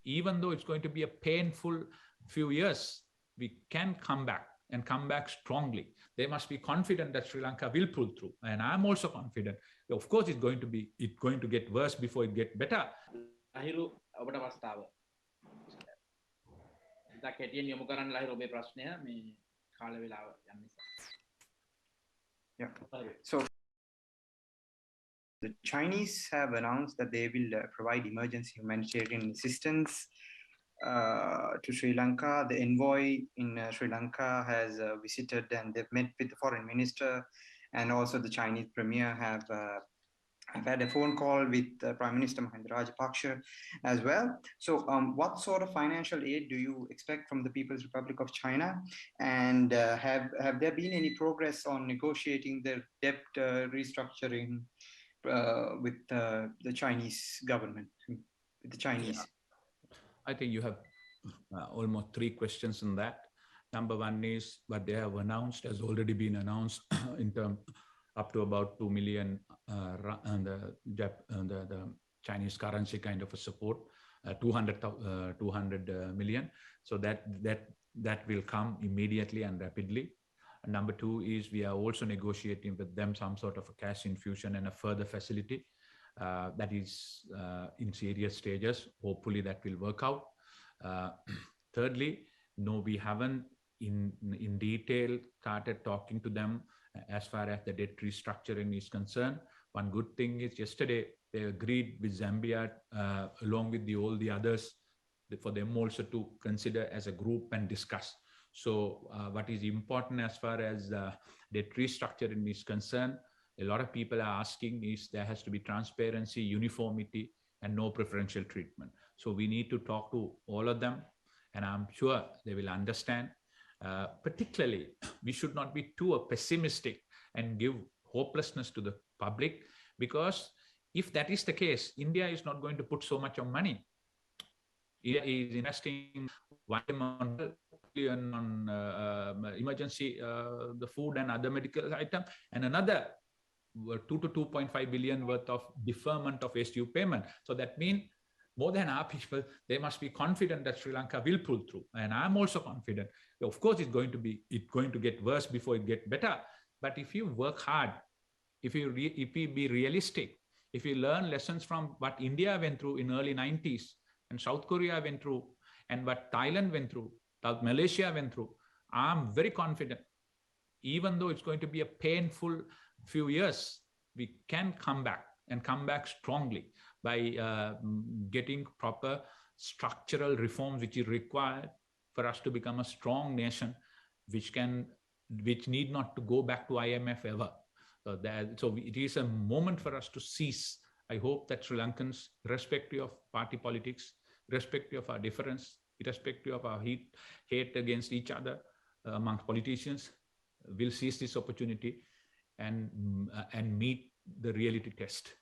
even though it's going to be a painful few years, we can come back and come back strongly. They must be confident that Sri Lanka will pull through. And I'm also confident. Of course, it's going to get worse before it gets better. Lahiru ඔබට අවස්ථාව. ඉතින් කෙටියෙන් යොමු කරන්න ලහිරු ඔබේ ප්‍රශ්නය මේ කාල වේලාව යන නිසා. Yeah. So the Chinese have announced that they will provide emergency humanitarian assistance to Sri Lanka. The envoy in Sri Lanka has visited and they've met with the foreign minister, and also the Chinese premier have had a phone call with Prime Minister Mahinda Rajapaksa as well. So what sort of financial aid do you expect from the People's Republic of China? And have there been any progress on negotiating the debt restructuring with the Chinese government, with the Chinese? Yeah. I think you have almost 3 questions in that. Number one is what they have announced has already been announced in terms up to about 2 million and the Chinese currency kind of a support, 200 million. So that will come immediately and rapidly. And number 2 is we are also negotiating with them some sort of a cash infusion and a further facility that is in serious stages. Hopefully that will work out. Thirdly, no, we haven't in detail started talking to them as far as the debt restructuring is concerned. One good thing is yesterday they agreed with Zambia along with all the others for them also to consider as a group and discuss. So what is important as far as debt restructuring is concerned, a lot of people are asking is there has to be transparency, uniformity, and no preferential treatment. So we need to talk to all of them, and I'm sure they will understand. Particularly, we should not be too pessimistic and give hopelessness to the public, because if that is the case, India is not going to put so much of money. India is investing $1 billion on emergency, the food and other medical items, and another 2 to 2.5 billion worth of deferment of SDU payment. So that means more than our people, they must be confident that Sri Lanka will pull through. And I'm also confident. Of course, it's going to get worse before it gets better. But if you work hard, if you be realistic, if you learn lessons from what India went through in early 90s and South Korea went through and what Thailand went through, South Malaysia went through, I'm very confident. Even though it's going to be a painful few years, we can come back and come back strongly by getting proper structural reforms which is required for us to become a strong nation, which need not to go back to IMF ever. So it is a moment for us to seize. I hope that Sri Lankans, irrespective of party politics, irrespective of our difference, irrespective of our hate against each other amongst politicians, will seize this opportunity and meet the reality test.